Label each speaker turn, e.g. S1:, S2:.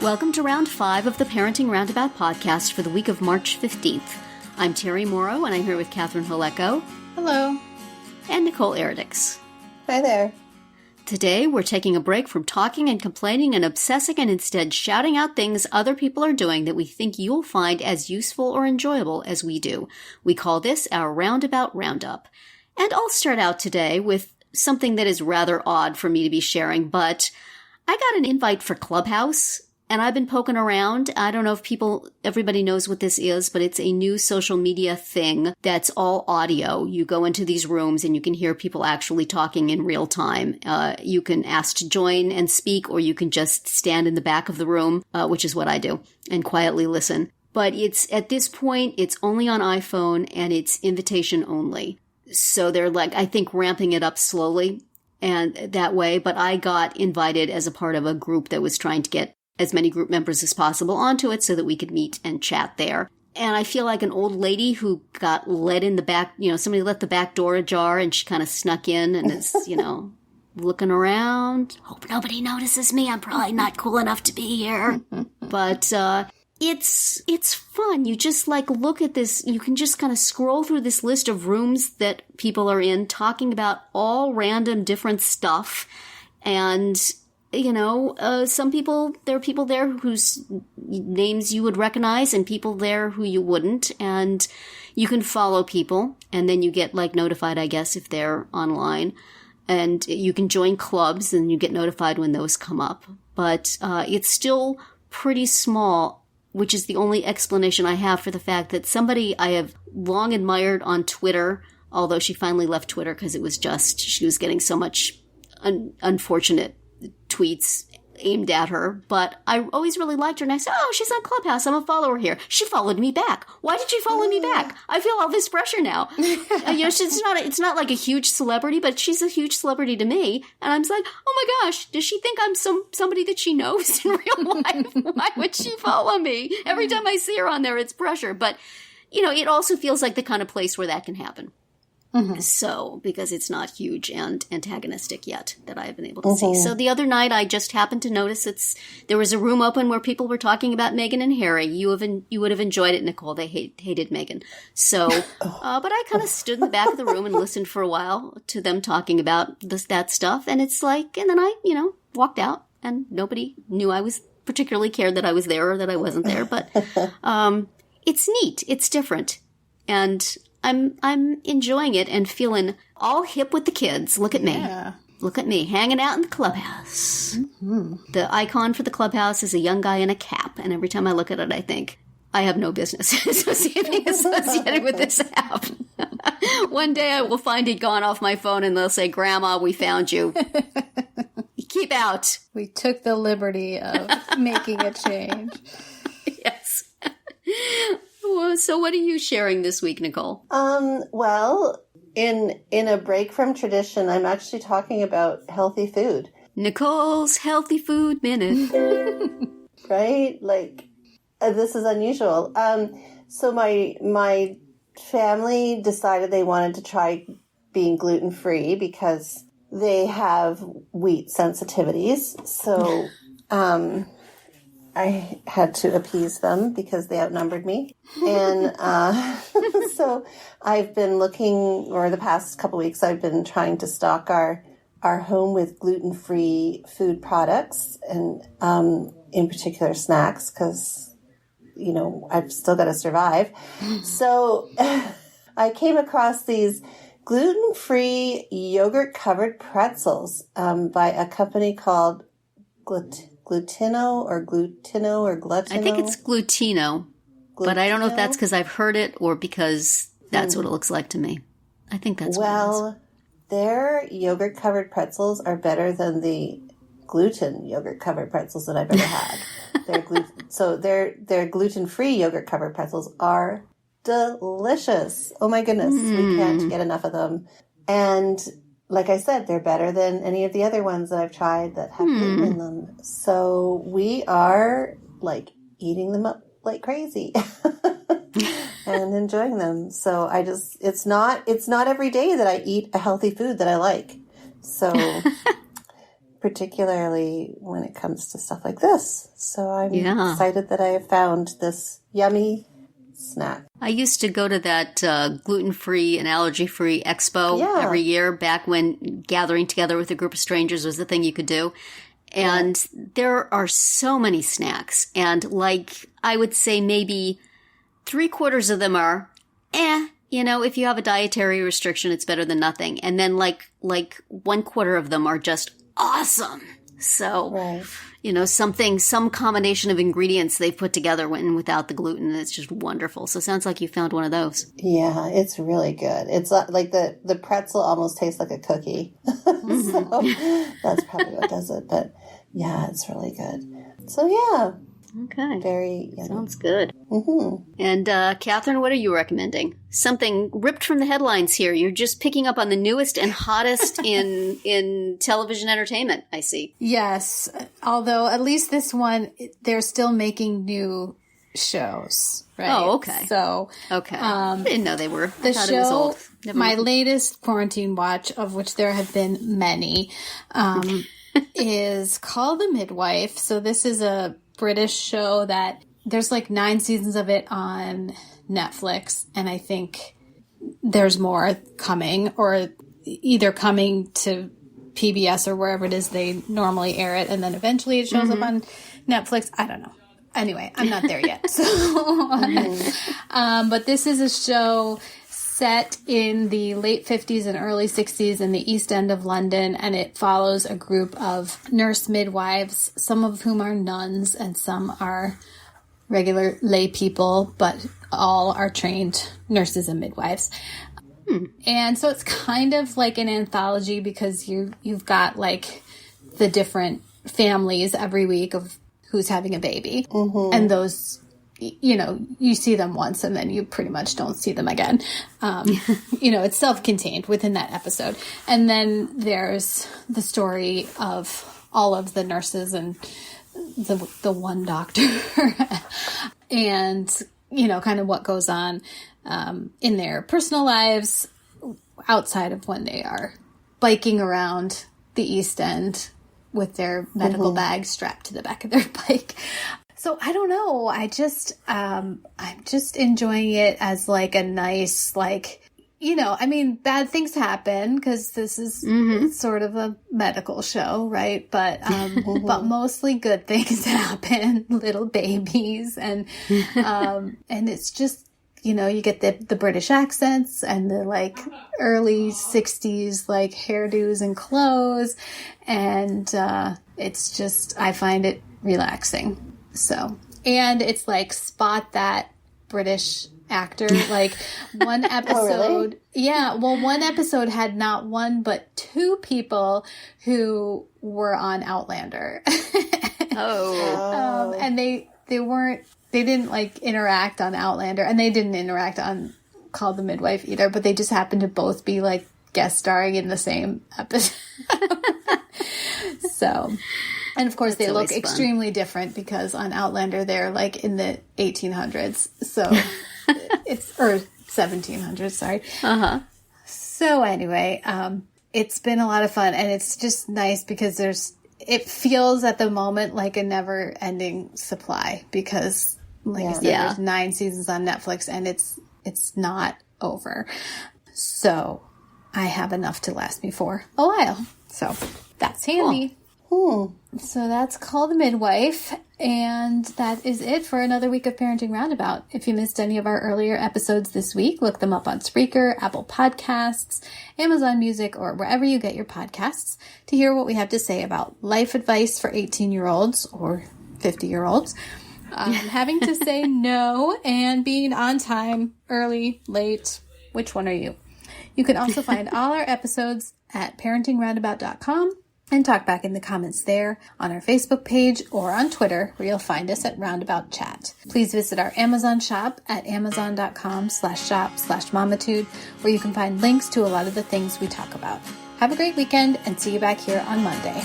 S1: Welcome to Round 5 of the Parenting Roundabout podcast for the week of March 15th. I'm Terry Morrow, and I'm here with Catherine Holeko.
S2: Hello.
S1: And Nicole Eridix.
S3: Hi there.
S1: Today, we're taking a break from talking and complaining and obsessing and instead shouting out things other people are doing that we think you'll find as useful or enjoyable as we do. We call this our Roundabout Roundup. And I'll start out today with something that is rather odd for me to be sharing, but I got an invite for Clubhouse. And I've been poking around. I don't know if everybody knows what this is, but it's a new social media thing that's all audio. You go into these rooms and you can hear people actually talking in real time. You can ask to join and speak, or you can just stand in the back of the room, which is what I do, and quietly listen. But at this point, it's only on iPhone and it's invitation only. So they're I think ramping it up slowly and that way. But I got invited as a part of a group that was trying to get as many group members as possible onto it so that we could meet and chat there. And I feel like an old lady who got let in the back, somebody let the back door ajar and she kind of snuck in and is, looking around. Hope nobody notices me. I'm probably not cool enough to be here. But it's fun. You just look at this. You can just kind of scroll through this list of rooms that people are in talking about all random different stuff. And some people, there are people there whose names you would recognize and people there who you wouldn't. And you can follow people and then you get notified, I guess, if they're online. And you can join clubs and you get notified when those come up. But it's still pretty small, which is the only explanation I have for the fact that somebody I have long admired on Twitter, although she finally left Twitter because she was getting so much unfortunate tweets aimed at her, but I always really liked her, and I said, oh, she's on Clubhouse, I'm a follower here. She followed me back. Why did she follow me back? I feel all this pressure now. It's not like a huge celebrity, but she's a huge celebrity to me, and I'm like, oh my gosh, does she think I'm somebody that she knows in real life? Why would she follow me? Every time I see her on there, it's pressure, but it also feels like the kind of place where that can happen. Mm-hmm. So, because it's not huge and antagonistic yet that I've been able to see. So the other night I just happened to notice there was a room open where people were talking about Meghan and Harry. You would have enjoyed it, Nicole. They hated Meghan. So, but I kind of stood in the back of the room and listened for a while to them talking about that stuff. And it's and then I, walked out and nobody knew I was particularly cared that I was there or that I wasn't there. But, it's neat. It's different. And I'm enjoying it and feeling all hip with the kids. Look at me. Look at me, hanging out in the clubhouse. Mm-hmm. The icon for the clubhouse is a young guy in a cap, and every time I look at it, I think, I have no business associated with this app. One day I will find it gone off my phone, and they'll say, Grandma, we found you. Keep out.
S2: We took the liberty of making a change.
S1: Yes. So what are you sharing this week, Nicole?
S3: Well, in a break from tradition, I'm actually talking about healthy food.
S1: Nicole's Healthy Food Minute.
S3: Right? This is unusual. So my family decided they wanted to try being gluten-free because they have wheat sensitivities. So, I had to appease them because they outnumbered me. And so I've been the past couple weeks, I've been trying to stock our home with gluten-free food products and in particular snacks because, I've still got to survive. So I came across these gluten-free yogurt-covered pretzels by a company called Glutino or Glutino.
S1: I think it's Glutino, but I don't know if that's because I've heard it or because that's what it looks like to me. I think that's what it is.
S3: Their yogurt-covered pretzels are better than the gluten yogurt-covered pretzels that I've ever had. Their gluten-free yogurt-covered pretzels are delicious. Oh my goodness, we can't get enough of them. And like I said, they're better than any of the other ones that I've tried that have gluten in them. So we are eating them up like crazy and enjoying them. So it's not every day that I eat a healthy food that I like. So particularly when it comes to stuff like this. So I'm excited that I have found this yummy snack.
S1: I used to go to that gluten-free and allergy-free expo every year, back when gathering together with a group of strangers was the thing you could do. And there are so many snacks. And like, I would say maybe 3/4 of them are, if you have a dietary restriction, it's better than nothing. And then like 1/4 of them are just awesome. So, some combination of ingredients they've put together without the gluten, and it's just wonderful. So it sounds like you found one of those.
S3: Yeah, it's really good. It's like the pretzel almost tastes like a cookie. So that's probably what does it. But yeah, it's really good. So yeah.
S1: Okay.
S3: Very yummy.
S1: Sounds good.
S3: Mm-hmm.
S1: And Catherine, what are you recommending? Something ripped from the headlines here. You're just picking up on the newest and hottest in television entertainment, I see.
S2: Yes. Although at least this one, they're still making new shows, right?
S1: Oh, okay.
S2: So,
S1: okay. I didn't know they were.
S2: The
S1: I thought
S2: show,
S1: it was old.
S2: my latest quarantine watch, of which there have been many, is called The Midwife. So this is a British show that there's like 9 seasons of it on Netflix, and I think there's more coming, or either coming to PBS or wherever it is they normally air it, and then eventually it shows up on Netflix. I don't know. Anyway, I'm not there yet. So, but this is a show set in the late 50s and early 60s in the East End of London, and it follows a group of nurse midwives, some of whom are nuns and some are regular lay people, but all are trained nurses and midwives. And so it's kind of like an anthology, because you've got like the different families every week of who's having a baby, and those, you see them once and then you pretty much don't see them again. It's self-contained within that episode. And then there's the story of all of the nurses and the one doctor and, kind of what goes on in their personal lives outside of when they are biking around the East End with their medical bags strapped to the back of their bike. So I don't know. I'm just enjoying it as like a nice, like, bad things happen because this is sort of a medical show, right? But, but mostly good things happen, little babies. And it's just, you get the British accents and the like early 60s, like hairdos and clothes. And, it's just, I find it relaxing. So, and it's like spot that British actor, like one episode. Yeah. Well, one episode had not one, but 2 people who were on Outlander. And they didn't like interact on Outlander, and they didn't interact on Called the Midwife either, but they just happened to both be like guest starring in the same episode. So, and of course they look extremely different because on Outlander they're like in the 1800s. So or 1700s, sorry. So anyway, it's been a lot of fun, and it's just nice because it feels at the moment like a never ending supply, because like I said, there's 9 seasons on Netflix and it's not over. So I have enough to last me for a while. So that's handy.
S3: Cool.
S2: So that's Called the Midwife, and that is it for another week of Parenting Roundabout. If you missed any of our earlier episodes this week, look them up on Spreaker, Apple Podcasts, Amazon Music, or wherever you get your podcasts to hear what we have to say about life advice for 18-year-olds or 50-year-olds, having to say no, and being on time, early, late. Which one are you? You can also find all our episodes at parentingroundabout.com. and talk back in the comments there, on our Facebook page, or on Twitter, where you'll find us at Roundabout Chat. Please visit our Amazon shop at amazon.com/shop/mamitude, where you can find links to a lot of the things we talk about. Have a great weekend, and see you back here on Monday.